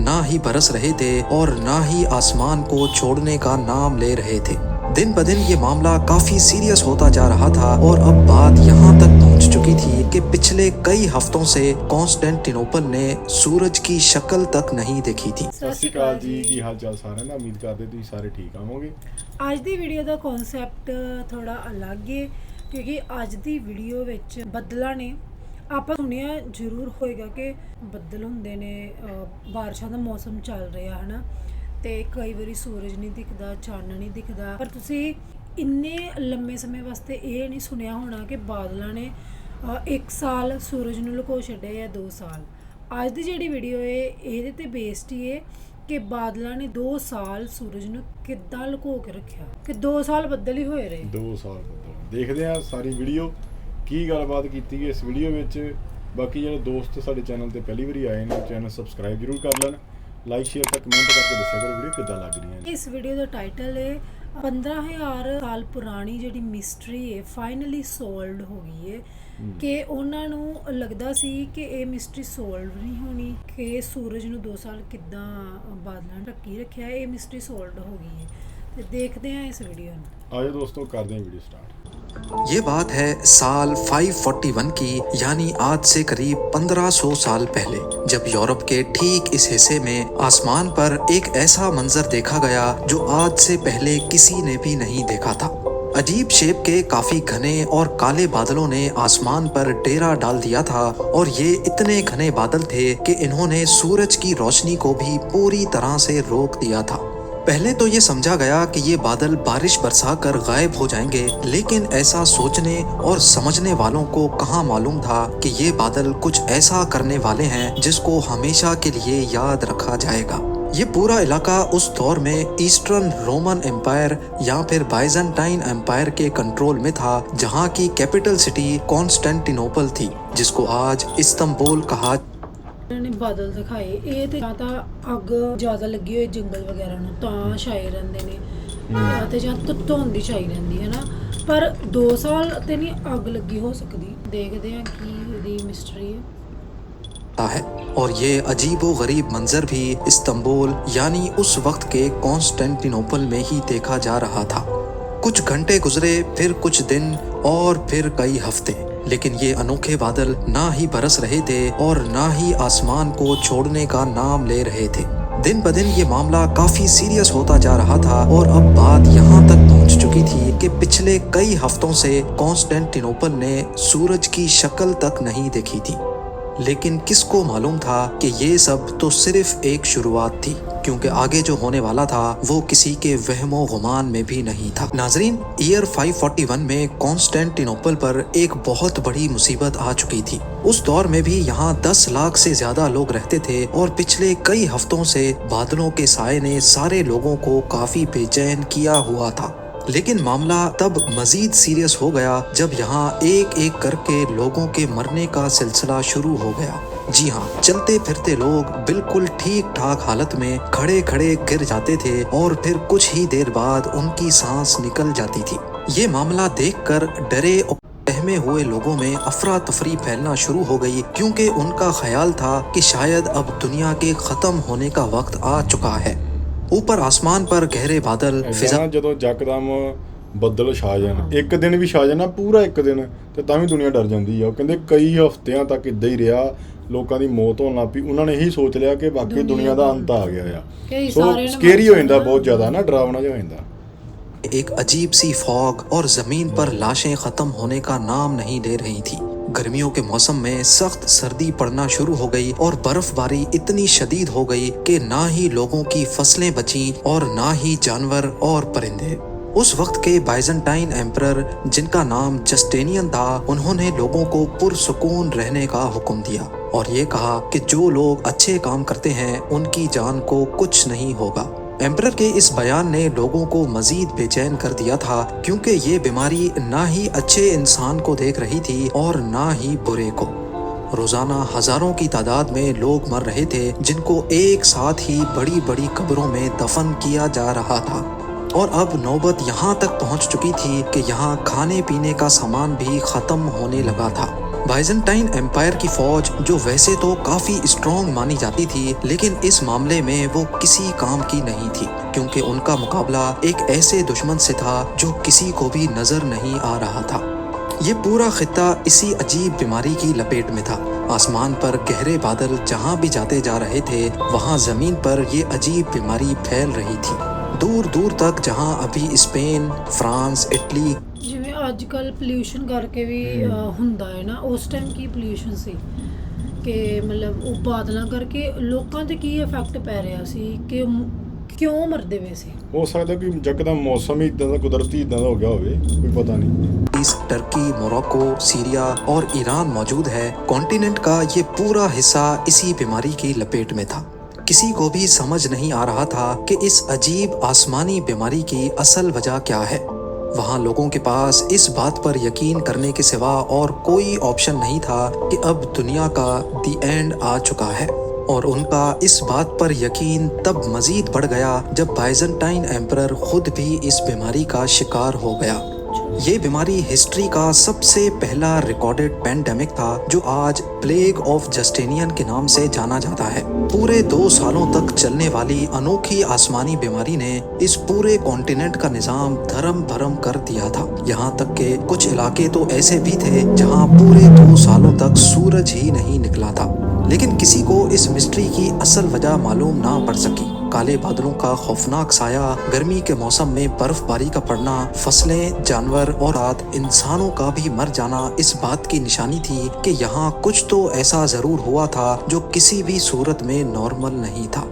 ना ही बरस रहे थे और ना ही आसमान को छोड़ने का नाम ले रहे थे। दिन ब दिन ये मामला काफी सीरियस होता जा रहा था और अब बात यहाँ तक पहुँच चुकी थी कि पिछले कई हफ्तों से कॉन्स्टेंटिनोपल ने सूरज की शक्ल तक नहीं देखी थी। ਸਤਿ ਸ਼੍ਰੀ ਅਕਾਲ ਜੀ, ਕੀ ਹਾਲ ਚਾਲ ਸਾਰਿਆਂ ਦਾ। ਉਮੀਦ ਕਰਦੇ ਤੁਸੀਂ ਸਾਰੇ ਠੀਕ ਆਵੋਗੇ। ਅੱਜ ਦੀ ਵੀਡੀਓ ਦਾ ਕਨਸੈਪਟ ਥੋੜਾ ਅਲੱਗ ਹੈ ਕਿਉਂਕਿ ਅੱਜ ਦੀ ਵੀਡੀਓ ਵਿੱਚ ਬੱਦਲਾਂ ਨੇ ਆਪਾਂ ਸੁਣਿਆ ਜ਼ਰੂਰ ਹੋਏਗਾ ਕਿ ਬੱਦਲ ਹੁੰਦੇ ਨੇ, ਬਾਰਿਸ਼ਾਂ ਦਾ ਮੌਸਮ ਚੱਲ ਰਿਹਾ ਹੈ ਨਾ, ਤੇ ਕਈ ਵਾਰੀ ਸੂਰਜ ਨਹੀਂ ਦਿਖਦਾ, ਚਾਨਣ ਨਹੀਂ ਦਿਖਦਾ, ਪਰ ਤੁਸੀਂ ਇੰਨੇ ਲੰਮੇ ਸਮੇਂ ਵਾਸਤੇ ਇਹ ਨਹੀਂ ਸੁਣਿਆ ਹੋਣਾ ਕਿ ਬਾਦਲਾਂ ਨੇ 1 ਸਾਲ ਸੂਰਜ ਨੂੰ ਲੁਕੋ ਛੱਡਿਆ ਜਾਂ 2 ਸਾਲ। ਅੱਜ ਦੀ ਜਿਹੜੀ ਵੀਡੀਓ ਹੈ ਇਹਦੇ ਤੇ ਬੇਸਡ ਹੀ ਹੈ ਕਿ ਬਾਦਲਾਂ ਨੇ 2 ਸਾਲ ਸੂਰਜ ਨੂੰ ਕਿੱਦਾਂ ਲੁਕੋ ਕੇ ਰੱਖਿਆ, ਕਿ 2 ਸਾਲ ਬੱਦਲ ਹੀ ਹੋਏ ਰਹੇ। 2 ਸਾਲ ਬੱਦਲ ਦੇਖਦੇ ਆ ਸਾਰੀ ਵੀਡੀਓ ਕੀ ਗੱਲਬਾਤ ਕੀਤੀ ਗਈ ਇਸ ਵੀਡੀਓ ਵਿੱਚ। ਬਾਕੀ ਜਿਹੜੇ ਦੋਸਤ ਸਾਡੇ ਚੈਨਲ ਤੇ ਪਹਿਲੀ ਵਾਰੀ ਆਏ ਨੇ, ਚੈਨਲ ਸਬਸਕ੍ਰਾਈਬ ਜ਼ਰੂਰ ਕਰ ਲੈਣ, ਲਾਈਕ ਸ਼ੇਅਰ ਤੇ ਕਮੈਂਟ ਕਰਕੇ ਦੱਸਿਆ ਕਰੋ ਵੀਡੀਓ ਕਿੱਦਾਂ ਲੱਗ ਰਹੀ ਹੈ। ਇਸ ਵੀਡੀਓ ਦਾ ਟਾਈਟਲ ਹੈ 15,000 ਸਾਲ ਪੁਰਾਣੀ ਜਿਹੜੀ ਮਿਸਟਰੀ ਹੈ ਫਾਈਨਲੀ ਸੋਲਵਡ ਹੋ ਗਈ ਹੈ। ਕਿ ਉਹਨਾਂ ਨੂੰ ਲੱਗਦਾ ਸੀ ਕਿ ਇਹ ਮਿਸਟਰੀ ਸੋਲਵ ਨਹੀਂ ਹੋਣੀ, ਕਿ ਸੂਰਜ ਨੂੰ 2 ਸਾਲ ਕਿੱਦਾਂ ਬਾਦਲਾਂ ਨੇ ਢੱਕੀ ਰੱਖਿਆ, ਇਹ ਮਿਸਟਰੀ ਸੋਲਵਡ ਹੋ ਗਈ ਹੈ। ਤੇ ਦੇਖਦੇ ਹਾਂ ਇਸ ਵੀਡੀਓ ਨੂੰ। ਆਜੋ ਦੋस्तों करते हैं वीडियो स्टार्ट। ये बात है साल 541 की, यानी आज से करीब 1500 साल पहले, जब यूरोप के ठीक इस हिस्से में आसमान पर एक ऐसा मंजर देखा गया जो आज से पहले किसी ने भी नहीं देखा था। अजीब शेप के काफी घने और काले बादलों ने आसमान पर डेरा डाल दिया था और ये इतने घने बादल थे कि इन्होंने सूरज की रोशनी को भी पूरी तरह से रोक दिया था। पहले तो ये समझा गया कि ये बादल बारिश बरसा कर गायब हो जाएंगे, लेकिन ऐसा सोचने और समझने वालों को कहाँ मालूम था कि ये बादल कुछ ऐसा करने वाले हैं जिसको हमेशा के लिए याद रखा जाएगा। ये पूरा इलाका उस दौर में ईस्टर्न रोमन एम्पायर या फिर बाइजेंटाइन एम्पायर के कंट्रोल में था, जहाँ की कैपिटल सिटी कॉन्स्टेंटिनोपल थी, जिसको आज इस्तांबुल कहा। ਨੇ ਬਾਦਲ ਦਿਖਾਏ, ਇਹ ਤੇ ਜਾਂ ਤਾਂ ਅੱਗ ਜ਼ਿਆਦਾ ਲੱਗੀ ਹੋਈ ਜੰਗਲ ਵਗੈਰਾ ਨੂੰ ਤਾਂ ਛਾਏ ਰਹਿੰਦੇ ਨੇ, ਜਾਂ ਤੇ ਜਾਂ ਧੁੰਦ ਦੀ ਛਾਈ ਰਹਿੰਦੀ ਹੈ ਨਾ, ਪਰ 2 ਸਾਲ ਤੇ ਨਹੀਂ ਅੱਗ ਲੱਗੀ ਹੋ ਸਕਦੀ। ਦੇਖਦੇ ਹਾਂ ਕੀ ਇਹਦੀ ਮਿਸਟਰੀ है। और ये अजीबो गरीब मंजर भी इस्तांबुल यानी उस वक्त के कॉन्स्टेंटिनोपल में ही देखा जा रहा था। कुछ घंटे गुजरे, फिर कुछ दिन और फिर कई हफ्ते, लेकिन ये अनोखे बादल ना ही बरस रहे थे और ना ही आसमान को छोड़ने का नाम ले रहे थे। दिन ब दिन ये मामला काफी सीरियस होता जा रहा था और अब बात यहाँ तक पहुँच चुकी थी कि पिछले कई हफ्तों से कॉन्स्टेंटिनोपल ने सूरज की शक्ल तक नहीं देखी थी। लेकिन किसको मालूम था कि ये सब तो सिर्फ एक शुरुआत थी, क्योंकि आगे जो होने वाला था वो किसी के वहमो गुमान में भी नहीं था। नाजरीन, ईयर 541 में कॉन्स्टेंटिनोपल पर एक बहुत बड़ी मुसीबत आ चुकी थी। उस दौर में भी यहाँ 10 लाख से ज्यादा लोग रहते थे और पिछले कई हफ्तों से बादलों के साए ने सारे लोगों को काफी बेचैन किया हुआ था। लेकिन मामला तब मजीद सीरियस हो गया जब यहाँ एक एक करके लोगों के मरने का सिलसिला शुरू हो गया। जी हाँ, चलते फिरते लोग बिल्कुल ठीक ठाक हालत में खड़े खड़े गिर जाते थे और फिर कुछ ही देर बाद उनकी सांस निकल जाती थी। ये मामला देखकर डरे और सहमे हुए लोगों में अफरा तफरी फैलना शुरू हो गई, क्योंकि उनका ख्याल था कि शायद अब दुनिया के खत्म होने का वक्त आ चुका है। ऊपर आसमान पर गहरे बादल फिजा ਜਦੋਂ ਯਕਦਮ ਬੱਦਲ ਛਾ ਜਾਣ, ਇੱਕ ਦਿਨ ਵੀ ਛਾ ਜਾਣਾ, ਪੂਰਾ ਇੱਕ ਦਿਨ, ਤੇ ਤਾਂ ਵੀ ਦੁਨੀਆ ਡਰ ਜਾਂਦੀ ਆ। ਉਹ ਕਹਿੰਦੇ ਕਈ ਹਫ਼ਤਿਆਂ ਤੱਕ ਇਦਾਂ ਹੀ ਰਿਹਾ, ਲੋਕਾਂ ਦੀ ਮੌਤ ਹੋਣ ਲੱਗ ਪਈ। ਉਹਨਾਂ ਨੇ ਇਹੀ ਸੋਚ ਲਿਆ ਕਿ ਬਾਕੀ ਦੁਨੀਆ ਦਾ ਅੰਤ ਆ ਗਿਆ ਆ। ਸੋ ਸਕੇਰੀ ਹੋ ਜਾਂਦਾ, ਬਹੁਤ ਜ਼ਿਆਦਾ ਨਾ, ਡਰਾਵਨਾ ਜਿਹਾ ਹੋ ਜਾਂਦਾ। एक अजीब सी फॉग और जमीन पर लाशें खत्म होने का नाम नहीं ले रही थी। गर्मियों के मौसम में सख्त सर्दी पड़ना शुरू हो गई और बर्फबारी इतनी शदीद हो गई कि ना ही लोगों की फसलें बची और ना ही जानवर और परिंदे। उस वक्त के बाइजेंटाइन एम्परर, जिनका नाम जस्टिनियन था, उन्होंने लोगों को पुरसुकून रहने का हुक्म दिया और ये कहा कि जो लोग अच्छे काम करते हैं उनकी जान को कुछ नहीं होगा। एम्परर के इस बयान ने लोगों को मजीद बेचैन कर दिया था, क्योंकि ये बीमारी ना ही अच्छे इंसान को देख रही थी और ना ही बुरे को। रोजाना हजारों की तादाद में लोग मर रहे थे, जिनको एक साथ ही बड़ी बड़ी कब्रों में दफन किया जा रहा था। और अब नौबत यहाँ तक पहुँच चुकी थी कि यहाँ खाने पीने का सामान भी खत्म होने लगा था। बाइजेंटाइन एम्पायर की फौज जो वैसे तो काफी स्ट्रॉन्ग मानी जाती थी, लेकिन इस मामले में वो किसी काम की नहीं थी, क्योंकि उनका मुकाबला एक ऐसे दुश्मन से था जो किसी को भी नजर नहीं आ रहा था। ये पूरा खित्ता इसी अजीब बीमारी की लपेट में था। आसमान पर गहरे बादल जहाँ भी जाते जा रहे थे, वहाँ जमीन पर ये अजीब बीमारी फैल रही थी। दूर दूर तक जहाँ अभी स्पेन, फ्रांस, इटली, ਜਿਵੇਂ ਅੱਜ ਕੱਲ ਪੋਲਿਊਸ਼ਨ ਕਰਕੇ ਵੀ ਹੁੰਦਾ ਹੈ ਨਾ, ਉਸ ਟਾਈਮ ਕੀ ਪੋਲਿਊਸ਼ਨ ਸੀ ਕਿ ਮਤਲਬ ਉਹ ਬਾਦਲਾਂ ਕਰਕੇ ਲੋਕਾਂ ਤੇ ਕੀ ਇਫੈਕਟ ਪੈ ਰਿਹਾ ਸੀ ਕਿ ਕਿਉਂ ਮਰਦੇ ਪਏ ਸੀ। ਹੋ ਸਕਦਾ ਕਿ ਯਕਦਮ ਮੌਸਮ ਹੀ ਇਦਾਂ ਦਾ ਕੁਦਰਤੀ ਇਦਾਂ ਦਾ ਹੋ ਗਿਆ ਹੋਵੇ, ਕੋਈ ਪਤਾ नहीं। टर्की, मोरक्को, सीरिया और ईरान मौजूद है। कॉन्टिनेंट का ये पूरा हिस्सा इसी बीमारी की लपेट में था। किसी को भी समझ नहीं आ रहा था कि इस अजीब आसमानी बीमारी की असल वजह क्या है। वहाँ लोगों के पास इस बात पर यकीन करने के सिवा और कोई ऑप्शन नहीं था कि अब दुनिया का दी एंड आ चुका है, और उनका इस बात पर यकीन तब मजीद बढ़ गया जब बाइजेंटाइन एम्परर खुद भी इस बीमारी का शिकार हो गया। ये बीमारी हिस्ट्री का सबसे पहला रिकॉर्डेड पैंडेमिक था, जो आज प्लेग ऑफ जस्टिनियन के नाम से जाना जाता है। पूरे 2 सालों तक चलने वाली अनोखी आसमानी बीमारी ने इस पूरे कॉन्टिनेंट का निजाम धर्म भरम कर दिया था। यहाँ तक के कुछ इलाके तो ऐसे भी थे जहाँ पूरे 2 सालों तक सूरज ही नहीं निकला था, लेकिन किसी को इस मिस्ट्री की असल वजह मालूम ना पड़ सकी। काले बादलों का खौफनाक साया, गर्मी के मौसम में बर्फबारी का पड़ना, फसलें, जानवर और इंसानों का भी मर जाना इस बात की निशानी थी कि यहाँ कुछ तो ऐसा जरूर हुआ था जो किसी भी सूरत में नॉर्मल नहीं था।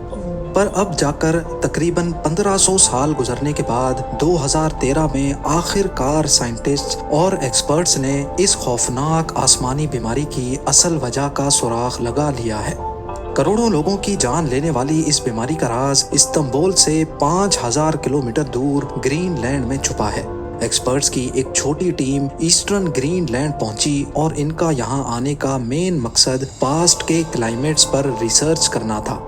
पर अब जाकर तकरीबन 1500 साल गुजरने के बाद 2013 में आखिरकार साइंटिस्ट और एक्सपर्ट्स ने इस खौफनाक आसमानी बीमारी की असल वजह का सुराग लगा लिया है। करोड़ों लोगों की जान लेने वाली इस बीमारी का राज इस्तांबुल से 5000 किलोमीटर दूर ग्रीनलैंड में छुपा है। एक्सपर्ट्स की एक छोटी टीम ईस्टर्न ग्रीनलैंड पहुंची और इनका यहां आने का मेन मकसद पास्ट के क्लाइमेट्स पर रिसर्च करना था।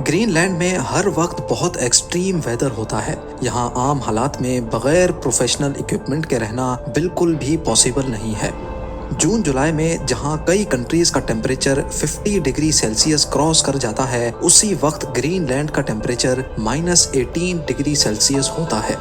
ग्रीनलैंड में हर वक्त बहुत एक्सट्रीम वेदर होता है। यहाँ आम हालात में बगैर प्रोफेशनल इक्विपमेंट के रहना बिल्कुल भी पॉसिबल नहीं है। जून जुलाई में जहां कई कंट्रीज का टेम्परेचर 50 डिग्री सेल्सियस क्रॉस कर जाता है, उसी वक्त ग्रीनलैंड का टेम्परेचर -18 डिग्री सेल्सियस होता है।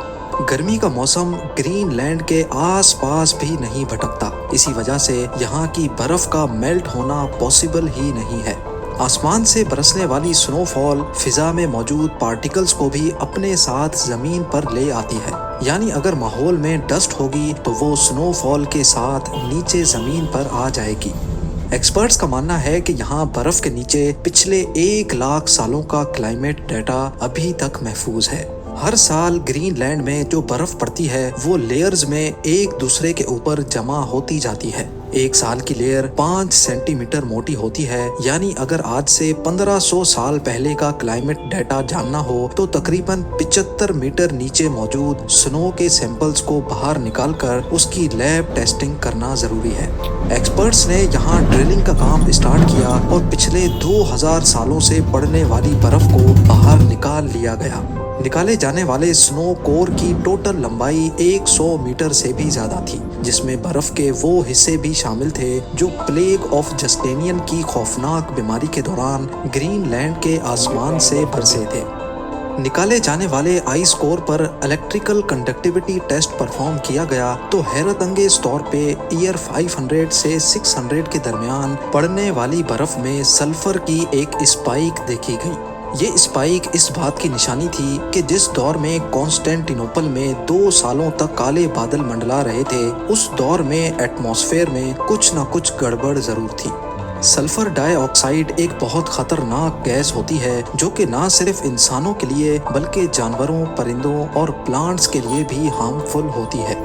गर्मी का मौसम ग्रीनलैंड के आसपास भी नहीं भटकता। इसी वजह से यहाँ की बर्फ का मेल्ट होना पॉसिबल ही नहीं है। आसमान से बरसने वाली स्नोफॉल फिजा में मौजूद पार्टिकल्स को भी अपने साथ जमीन पर ले आती है। यानी अगर माहौल में डस्ट होगी तो वो स्नोफॉल के साथ नीचे जमीन पर आ जाएगी। एक्सपर्ट्स का मानना है कि यहाँ बर्फ के नीचे पिछले 1 लाख सालों का क्लाइमेट डाटा अभी तक महफूज है। हर साल ग्रीनलैंड में जो बर्फ पड़ती है वो लेयर्स में एक दूसरे के ऊपर जमा होती जाती है। 1 साल की लेयर 5 सेंटीमीटर मोटी होती है। यानी अगर आज से 1500 साल पहले का क्लाइमेट डाटा जानना हो तो तकरीबन 75 मीटर नीचे मौजूद स्नो के सैंपल्स को बाहर निकालकर उसकी लैब टेस्टिंग करना जरूरी है। एक्सपर्ट्स ने यहाँ ड्रिलिंग का काम स्टार्ट किया और पिछले 2000 सालों से पड़ने वाली बर्फ को बाहर निकाल लिया गया। निकाले जाने वाले स्नो कोर की टोटल लंबाई 100 मीटर से भी ज्यादा थी, जिसमें बर्फ के वो हिस्से भी शामिल थे जो प्लेग ऑफ जस्टिनियन की खौफनाक बीमारी के दौरान ग्रीनलैंड के आसमान से बरसे थे। निकाले जाने वाले आइस कोर पर इलेक्ट्रिकल कंडक्टिविटी टेस्ट परफॉर्म किया गया तो हैरत अंगेज तौर पे ईयर 500 से 600 के दरमियान पड़ने वाली बर्फ में सल्फर की एक स्पाइक देखी गई। ये स्पाइक इस बात की निशानी थी कि जिस दौर में कॉन्स्टेंटिनोपल में 2 सालों तक काले बादल मंडला रहे थे, उस दौर में एटमॉस्फेयर में कुछ न कुछ गड़बड़ जरूर थी। सल्फर डाइऑक्साइड एक बहुत खतरनाक गैस होती है जो कि ना सिर्फ इंसानों के लिए बल्कि जानवरों, परिंदों और प्लांट्स के लिए भी हार्मफुल होती है।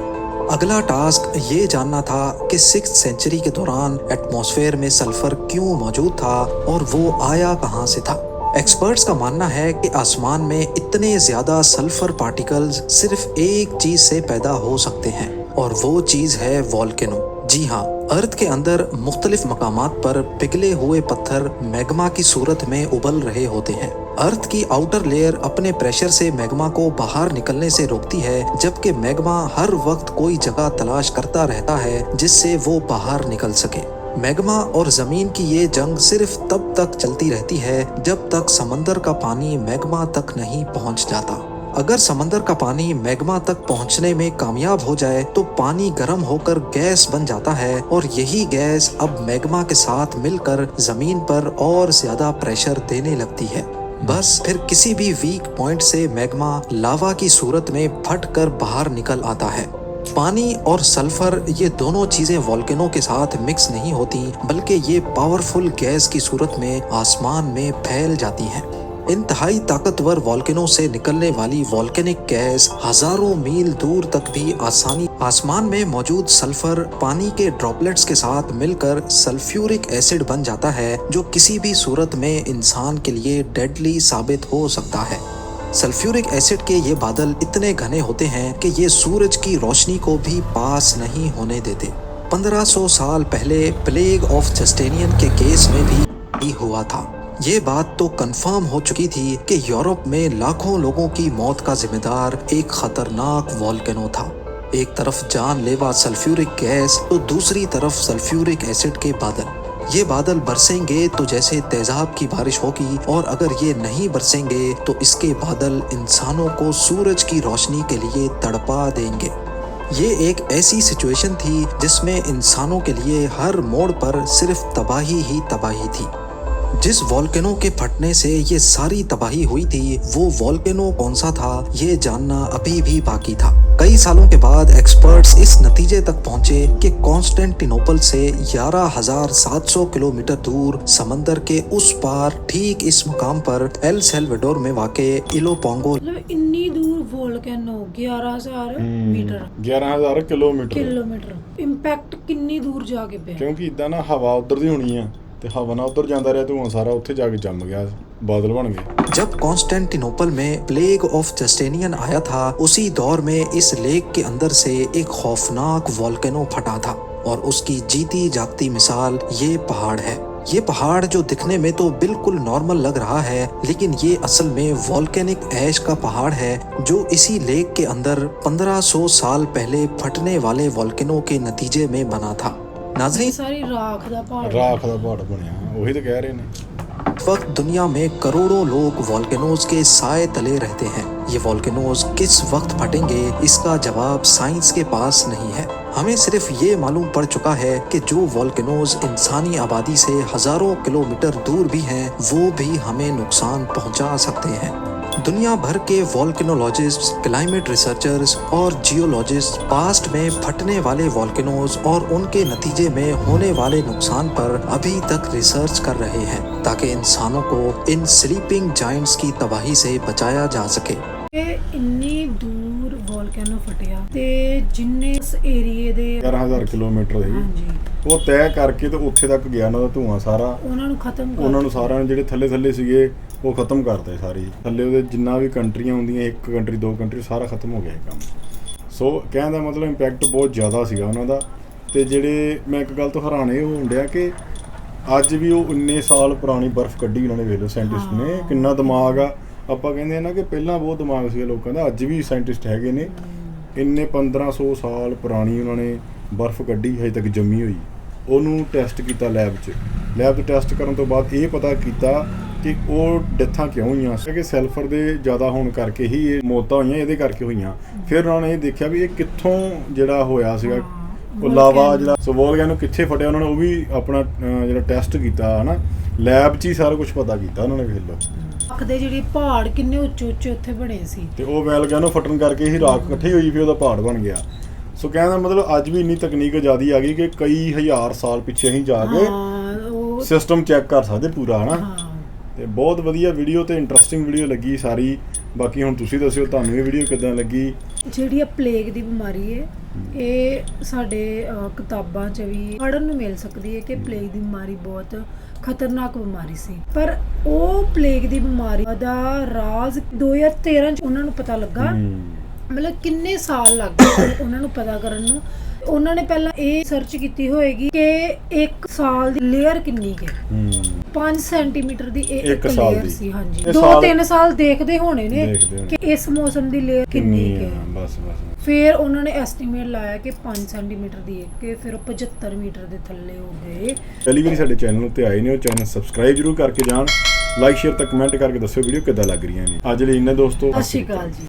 अगला टास्क ये जानना था कि 6th सेंचुरी के दौरान एटमॉस्फेयर में सल्फर क्यों मौजूद था और वो आया कहाँ से था। एक्सपर्ट्स का मानना है कि आसमान में इतने ज्यादा सल्फर पार्टिकल्स सिर्फ एक चीज से पैदा हो सकते हैं और वो चीज है वोल्केनो। जी हाँ, अर्थ के अंदर मुख्तलिफ मकामात पर पिघले हुए पत्थर मैग्मा की सूरत में उबल रहे होते हैं। अर्थ की आउटर लेयर अपने प्रेशर से मैग्मा को बाहर निकलने से रोकती है, जबकि मैग्मा हर वक्त कोई जगह तलाश करता रहता है जिससे वो बाहर निकल सके। मैग्मा और जमीन की ये जंग सिर्फ तब तक चलती रहती है जब तक समंदर का पानी मैग्मा तक नहीं पहुंच जाता। अगर समंदर का पानी मैग्मा तक पहुंचने में कामयाब हो जाए तो पानी गर्म होकर गैस बन जाता है और यही गैस अब मैग्मा के साथ मिलकर जमीन पर और ज्यादा प्रेशर देने लगती है। बस फिर किसी भी वीक पॉइंट से मैग्मा लावा की सूरत में फट कर बाहर निकल आता है। पानी और सल्फर ये दोनों चीजें वॉल्केनो के साथ मिक्स नहीं होती, बल्कि ये पावरफुल गैस की सूरत में आसमान में फैल जाती हैं। इंतहाई ताकतवर वॉल्केनो से निकलने वाली वॉल्केनिक गैस हजारों मील दूर तक भी आसमान में मौजूद सल्फर पानी के ड्रॉपलेट्स के साथ मिलकर सल्फ्यूरिक एसिड बन जाता है, जो किसी भी सूरत में इंसान के लिए डेडली साबित हो सकता है। सल्फ्यूरिक एसिड के ये बादल इतने घने होते हैं कि ये सूरज की रोशनी को भी पास नहीं होने देते। 1500 साल पहले प्लेग ऑफ जस्टेनियन के केस में भी हुआ था। ये बात तो कंफर्म हो चुकी थी कि यूरोप में लाखों लोगों की मौत का जिम्मेदार एक खतरनाक वॉल्केनो था। एक तरफ जानलेवा सल्फ्यूरिक गैस तो दूसरी तरफ सल्फ्यूरिक एसिड के बादल। ये बादल बरसेंगे तो जैसे तेजाब की बारिश होगी, और अगर ये नहीं बरसेंगे तो इसके बादल इंसानों को सूरज की रोशनी के लिए तड़पा देंगे। ये एक ऐसी सिचुएशन थी जिसमें इंसानों के लिए हर मोड़ पर सिर्फ तबाही ही तबाही थी। जिस वॉल्केनो के फटने से ये सारी तबाही हुई थी, वो वॉल्केनो कौन सा था ये जानना अभी भी बाकी था। कई सालों के बाद एक्सपर्ट्स इस नतीजे तक पहुंचे कि कॉन्स्टेंटिनोपल से 11,700 किलोमीटर दूर समंदर के उस पार ठीक इस मुकाम पर एल सल्वाडोर में वाक़े इलोपोंगो, मतलब इतनी दूर वोल्केनो 11,000 मीटर 11,000 किलोमीटर इंपैक्ट कितनी दूर जाके पे, ਕਿਉਂਕਿ ਇਦਾਂ ਨਾ ਹਵਾ ਉਧਰ ਦੀ ਹੋਣੀ ਆ ਤੇ ਹਵਾ ਨਾਲ ਉਧਰ ਜਾਂਦਾ ਰਿਹਾ ਧੂਆਂ ਸਾਰਾ ਉੱਥੇ ਜਾ ਕੇ ਜੰਮ ਗਿਆ, ਬਾਦਲ ਬਣ ਗਏ। जब कॉन्स्टेंटिनोपल में प्लेग ऑफ जस्टेनियन आया था, उसी दौर में इस लेक के अंदर से एक खौफनाक वॉल्केनो फटा था, और उसकी जीती जागती मिसाल ये पहाड़ है। ये पहाड़ जो दिखने में तो बिल्कुल नॉर्मल लग रहा है, लेकिन ये असल में वॉल्केनिक ऐश का पहाड़ है जो इसी लेक के अंदर 1500 साल पहले फटने वाले वॉल्केनो के नतीजे में बना था। नाज़रीन, सारी राख ਦਾ ਪਹਾੜ ਰਾਖ ਦਾ ਪਹਾੜ ਬਣਿਆ, ਉਹੀ ਤਾਂ ਕਹਿ ਰਹੇ ਨੇ। इस वक्त दुनिया में करोड़ों लोग वॉल्केनोज के साए तले रहते हैं। ये वॉल्केनोज किस वक्त फटेंगे, इसका जवाब साइंस के पास नहीं है। हमें सिर्फ ये मालूम पड़ चुका है कि जो वॉल्केनोज इंसानी आबादी से हजारों किलोमीटर दूर भी हैं, वो भी हमें नुकसान पहुंचा सकते हैं। दुनिया भर के वॉल्केनोलॉजिस्ट, क्लाइमेट रिसर्चर्स और जियोलॉजिस्ट पास्ट में फटने वाले वॉल्केनोज और उनके नतीजे में होने वाले नुकसान पर अभी तक रिसर्च कर रहे हैं, ताकि इंसानों को इन स्लीपिंग जायंट्स की तबाही से बचाया जा सके। ਇੰਨੀ ਦੂਰ ਵੋਲਕੈਨੋ ਫਟਿਆ ਤੇ ਜਿੰਨੇ ਇਸ ਏਰੀਏ ਦੇ 11,000 ਕਿਲੋਮੀਟਰ ਸੀ, ਹਾਂਜੀ ਉਹ ਤੈਅ ਕਰਕੇ ਤੇ ਉੱਥੇ ਤੱਕ ਗਿਆ ਉਹਨਾਂ ਦਾ ਧੂਆਂ ਸਾਰਾ, ਉਹਨਾਂ ਨੂੰ ਖਤਮ ਕਰ ਉਹਨਾਂ ਨੂੰ ਸਾਰਿਆਂ ਨੂੰ ਜਿਹੜੇ ਥੱਲੇ ਸੀਗੇ ਉਹ ਖਤਮ ਕਰਤੇ ਸਾਰੇ। ਥੱਲੇ ਉਹਦੇ ਜਿੰਨਾ ਵੀ ਕੰਟਰੀਆਂ ਹੁੰਦੀਆਂ, ਇੱਕ ਕੰਟਰੀ ਦੋ ਕੰਟਰੀ ਸਾਰਾ ਖਤਮ ਹੋ ਗਿਆ ਇਹ ਕੰਮ। ਸੋ ਕਹਿਣ ਦਾ ਮਤਲਬ ਇੰਪੈਕਟ ਬਹੁਤ ਜ਼ਿਆਦਾ ਸੀਗਾ ਉਹਨਾਂ ਦਾ। ਤੇ ਜਿਹੜੇ ਮੈਂ ਇੱਕ ਗੱਲ ਤੋਂ ਹੈਰਾਨ ਇਹ ਹੋਣ ਡਿਆ ਕਿ ਅੱਜ ਵੀ ਉਹ 19 ਸਾਲ ਪੁਰਾਣੀ ਬਰਫ਼ ਕੱਢੀ ਉਹਨਾਂ ਨੇ, ਵੇਖ ਲਓ ਸਾਇੰਟਿਸਟ ਨੇ ਕਿੰਨਾ ਦਿਮਾਗ ਆ। ਆਪਾਂ ਕਹਿੰਦੇ ਆ ਨਾ ਕਿ ਪਹਿਲਾਂ ਬਹੁਤ ਦਿਮਾਗ ਸੀਗਾ ਲੋਕਾਂ ਦਾ, ਅੱਜ ਵੀ ਸਾਇੰਟਿਸਟ ਹੈਗੇ ਨੇ। ਇੰਨੇ 1500 ਸਾਲ ਪੁਰਾਣੀ ਉਹਨਾਂ ਨੇ ਬਰਫ਼ ਕੱਢੀ, ਹਜੇ ਤੱਕ ਜੰਮੀ ਹੋਈ। ਉਹਨੂੰ ਟੈਸਟ ਕੀਤਾ ਲੈਬ 'ਚ ਟੈਸਟ ਕਰਨ ਤੋਂ ਬਾਅਦ ਇਹ ਪਤਾ ਕੀਤਾ ਕਿ ਉਹ ਡੈਥਾਂ ਕਿਉਂ ਹੋਈਆਂ, ਕਿ ਸਲਫਰ ਦੇ ਜ਼ਿਆਦਾ ਹੋਣ ਕਰਕੇ ਹੀ ਇਹ ਮੌਤਾਂ ਹੋਈਆਂ, ਇਹਦੇ ਕਰਕੇ ਹੋਈਆਂ। ਫਿਰ ਉਹਨਾਂ ਨੇ ਇਹ ਦੇਖਿਆ ਵੀ ਇਹ ਕਿੱਥੋਂ ਜਿਹੜਾ ਹੋਇਆ ਸੀਗਾ, ਉਹ ਲਾਵਾ ਜਿਹੜਾ ਵੋਲਕੈਨੋ ਕਿੱਥੇ ਫਟਿਆ, ਉਹਨਾਂ ਨੇ ਉਹ ਵੀ ਆਪਣਾ ਜਿਹੜਾ ਟੈਸਟ ਕੀਤਾ ਹੈ ਨਾ, ਲੈਬ 'ਚ ਹੀ ਸਾਰਾ ਕੁਝ ਪਤਾ ਕੀਤਾ ਉਹਨਾਂ ਨੇ। ਵੇਖ ਲਓ ਰਾਖ ਦੇ ਜਿਹੜੇ ਪਹਾੜ ਕਿੰਨੇ ਉੱਚੇ ਉੱਥੇ ਬਣੇ ਸੀ, ਤੇ ਉਹ ਵੋਲਕੈਨੋ ਫਟਣ ਕਰਕੇ ਹੀ ਰਾਖ ਇਕੱਠੀ ਹੋਈ, ਫਿਰ ਉਹਦਾ ਪਹਾੜ ਬਣ ਗਿਆ। ਸੋ ਕਹਿਣ ਦਾ ਮਤਲਬ ਅੱਜ ਵੀ ਇੰਨੀ ਤਕਨੀਕ ਜ਼ਿਆਦੀ ਆ ਗਈ ਕਿ ਕਈ ਹਜ਼ਾਰ ਸਾਲ ਪਿੱਛੇ ਅਸੀਂ ਜਾ ਕੇ ਸਿਸਟਮ ਚੈੱਕ ਕਰ ਸਕਦੇ ਪੂਰਾ, ਹੈ ਨਾ। ਤੇ ਬਹੁਤ ਵਧੀਆ ਵੀਡੀਓ ਤੇ ਇੰਟਰਸਟਿੰਗ ਵੀਡੀਓ ਲੱਗੀ ਸਾਰੀ। ਬਾਕੀ ਹੁਣ ਤੁਸੀਂ ਦੱਸਿਓ ਤੁਹਾਨੂੰ ਇਹ ਵੀਡੀਓ ਕਿੱਦਾਂ ਲੱਗੀ। ਜਿਹੜੀ ਆ ਪਲੇਗ ਦੀ ਬਿਮਾਰੀ ਹੈ, ਇਹ ਸਾਡੇ ਕਿਤਾਬਾਂ 'ਚ ਵੀ ਪੜ੍ਹਨ ਨੂੰ ਮਿਲ ਸਕਦੀ ਹੈ ਕਿ ਪਲੇਗ ਦੀ ਬਿਮਾਰੀ ਬਹੁਤ ਖਤਰਨਾਕ ਬਿਮਾਰੀ ਸੀ। ਪਰ ਉਹ ਪਲੇਗ ਦੀ ਬਿਮਾਰੀ ਦਾ ਰਾਜ਼ 2013 'ਚ ਉਹਨਾਂ ਨੂੰ ਪਤਾ ਲੱਗਾ। ਮਤਲਬ ਕਿੰਨੇ ਸਾਲ ਲੱਗ ਗਏ ਉਹਨਾਂ ਨੂੰ ਪਤਾ ਕਰਨ ਨੂੰ। ਉਹਨਾਂ ਨੇ ਪਹਿਲਾਂ ਇਹ ਸਰਚ ਕੀਤੀ ਹੋਏਗੀ ਕਿ 1 ਸਾਲ ਦੀ ਲੇਅਰ ਕਿੰਨੀ ਹੈ। 5 ਸੈਂਟੀਮੀਟਰ ਦੀ ਇੱਕ ਲੇਅਰ ਸੀ। ਹਾਂਜੀ, 2-3 ਸਾਲ ਦੇਖਦੇ ਹੋਣੇ ਨੇ ਕਿ ਇਸ ਮੌਸਮ ਦੀ ਲੇਅਰ ਕਿੰਨੀ ਹੈ। ਬਸ ਫਿਰ ਉਹਨਾਂ ਨੇ ਐਸਟੀਮੇਟ ਲਾਇਆ ਕਿ 5 ਸੈਂਟੀਮੀਟਰ ਦੀ ਇੱਕ ਕਿ ਫਿਰ ਉਹ 75 ਮੀਟਰ ਦੇ ਥੱਲੇ ਹੋ ਗਏ। ਪਹਿਲੀ ਵਾਰੀ ਸਾਡੇ ਚੈਨਲ ਉੱਤੇ ਆਏ ਨੇ ਉਹ ਚੈਨਲ ਸਬਸਕ੍ਰਾਈਬ ਜ਼ਰੂਰ ਕਰਕੇ ਜਾਣ, ਲਾਈਕ ਸ਼ੇਅਰ ਤੇ ਕਮੈਂਟ ਕਰਕੇ ਦੱਸਿਓ ਵੀਡੀਓ ਕਿੱਦਾਂ ਲੱਗ ਰਹੀਆਂ ਨੇ। ਅੱਜ ਲਈ ਇੰਨਾ ਦੋਸਤੋ, ਸਤਿ ਸ਼੍ਰੀ ਅਕਾਲ ਜੀ।